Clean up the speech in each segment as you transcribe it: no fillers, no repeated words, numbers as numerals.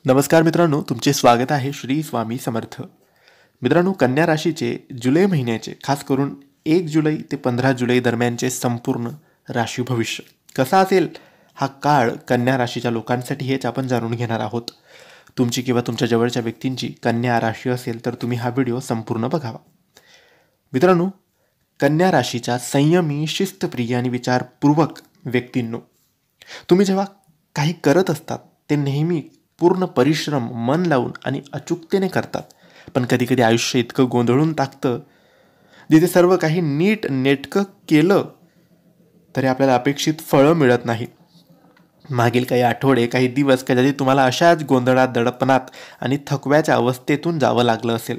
नमस्कार मित्रांनो, तुमचे स्वागत आहे श्री स्वामी समर्थ. मित्रांनो, कन्या राशीचे जुलै महिन्याचे खास करून 1 जुलै ते 15 जुलै दरम्यानचे संपूर्ण राशी भविष्य कसा असेल हा काळ कन्या राशीच्या लोकांसाठी हेच आपण जाणून घेणार आहोत. तुमची किंवा तुमच्या जवळच्या व्यक्तींची कन्या राशी असेल तर तुम्ही हा व्हिडिओ संपूर्ण बघावा. मित्रांनो, कन्या राशीच्या संयमी, शिस्तप्रिय आणि विचारपूर्वक व्यक्तींनो, तुम्ही जेव्हा काही करत असतात ते नेहमी पूर्ण परिश्रम, मन लावून आणि अचूकतेने करतात. पण कधीकधी आयुष्य इतकं गोंधळून टाकतं, जिथे सर्व काही नीट नेटकं केलं तरी आपल्याला अपेक्षित फळं मिळत नाही. मागील काही आठवडे, काही दिवस कदाचित तुम्हाला अशाच गोंधळात, दडपणात आणि थकव्याच्या अवस्थेतून जावं लागलं असेल.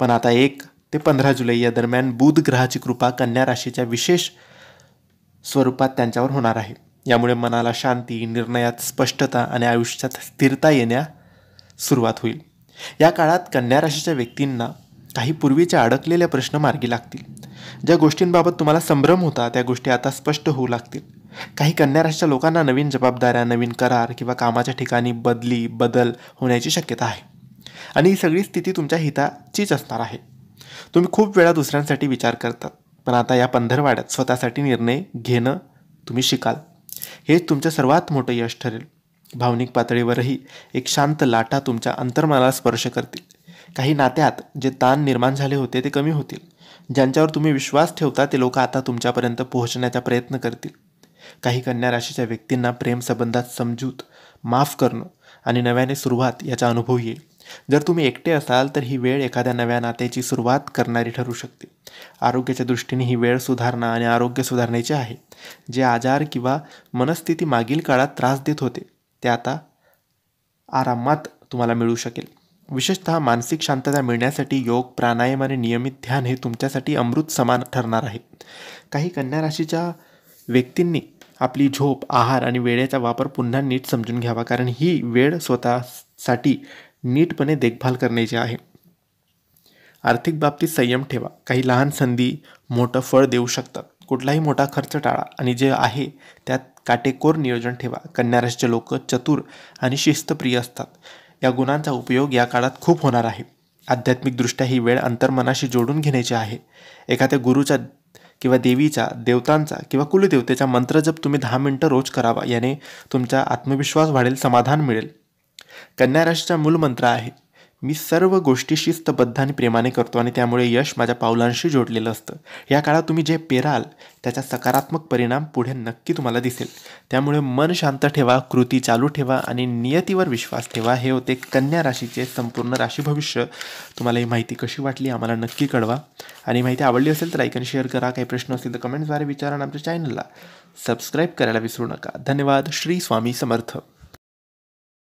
पण आता 1 ते 15 जुलै या दरम्यान बुध ग्रहाची कृपा कन्या राशीच्या विशेष स्वरूपात त्यांच्यावर होणार आहे. यामुळे मनाला शांती, निर्णयात स्पष्टता आणि आयुष्यात स्थिरता येण्यास सुरुवात होईल. या काळात कन्या राशीच्या व्यक्तींना काही पूर्वीचे अडकलेले प्रश्न मार्गी लागतील. ज्या गोष्टींबाबत तुम्हाला संभ्रम होता त्या गोष्टी आता स्पष्ट होऊ लागतील. काही कन्या राशीच्या लोकांना नवीन जबाबदाऱ्या, नवीन करार किंवा कामाच्या ठिकाणी बदल होण्याची शक्यता आहे. आणि ही सगळी स्थिती तुमच्या हिताचीच असणार आहे. तुम्ही खूप वेळा दुसऱ्यांसाठी विचार करतात, पण आता या पंधरवड्यात स्वतःसाठी निर्णय घेणं तुम्ही शिकाल. हेच तुमचं सर्वात मोठं यश ठरेल. भावनिक पातळीवरही एक शांत लाटा तुमच्या अंतर्मनाला स्पर्श करतील. काही नात्यात जे ताण निर्माण झाले होते ते कमी होतील. ज्यांच्यावर तुम्ही विश्वास ठेवता ते लोक आता तुमच्यापर्यंत पोहोचण्याचा प्रयत्न करतील. काही कन्या राशीच्या व्यक्तींना प्रेम संबंधात समजूत, माफ करणं आणि नव्याने सुरुवात याचा अनुभव येईल. जर तुम्ही एकटे असाल तर ही वेळ एखाद्या नव्या नात्याची सुरुवात करणारी ठरू शकते. आरोग्याच्या दृष्टीने ही वेळ सुधारणा आणि आरोग्य सुधारण्याचे आहे. जे आजार किंवा मनस्थिती मागील काळात त्रास देत होते ते आता आरामात तुम्हाला मिळू शकेल. विशेषतः मानसिक शांतता मिळण्यासाठी योग, प्राणायाम आणि नियमित ध्यान हे तुमच्यासाठी अमृत समान ठरणार आहे. काही कन्या राशीच्या व्यक्तींनी आपली झोप, आहार आणि वेळेचा वापर पुन्हा नीट समजून घ्यावा, कारण ही वेळ स्वतःसाठी नीटपणे देखभाल करण्याची आहे. आर्थिक बाबतीत संयम ठेवा. काही लहान संधी मोठं फळ देऊ शकतात. कुठलाही मोठा खर्च टाळा आणि जे आहे त्यात काटेकोर नियोजन ठेवा. कन्या राशीचे लोक चतुर आणि शिस्तप्रिय असतात. या गुणांचा उपयोग या काळात खूप होणार आहे. आध्यात्मिकदृष्ट्या ही वेळ अंतर्मनाशी जोडून घेण्याची आहे. एखाद्या गुरुचा किंवा देवीचा, देवतांचा किंवा कुलदेवतेचा मंत्र जप तुम्ही 10 मिनिटं रोज करावा. याने तुमचा आत्मविश्वास वाढेल, समाधान मिळेल. कन्या राशीचा मूल मंत्र आहे, मी सर्व गोष्टी शिस्तबद्ध आणि प्रेमाने करतो आणि त्यामुळे यश माझ्या पावलांशी जोडलेलं असतं. या काळात तुम्ही जे पेराल त्याचा सकारात्मक परिणाम पुढे नक्की तुम्हाला दिसेल. त्यामुळे मन शांत ठेवा, कृती चालू ठेवा आणि नियतीवर विश्वास ठेवा. हे होते कन्या राशीचे संपूर्ण राशी भविष्य. तुम्हाला ही माहिती कशी वाटली आम्हाला नक्की कळवा. आणि माहिती आवडली असेल तर लाईक आणि शेअर करा. काही प्रश्न असतील तर कमेंट्सद्वारे विचारा आणि आमच्या चॅनलला सबस्क्राईब करायला विसरू नका. धन्यवाद. श्री स्वामी समर्थ.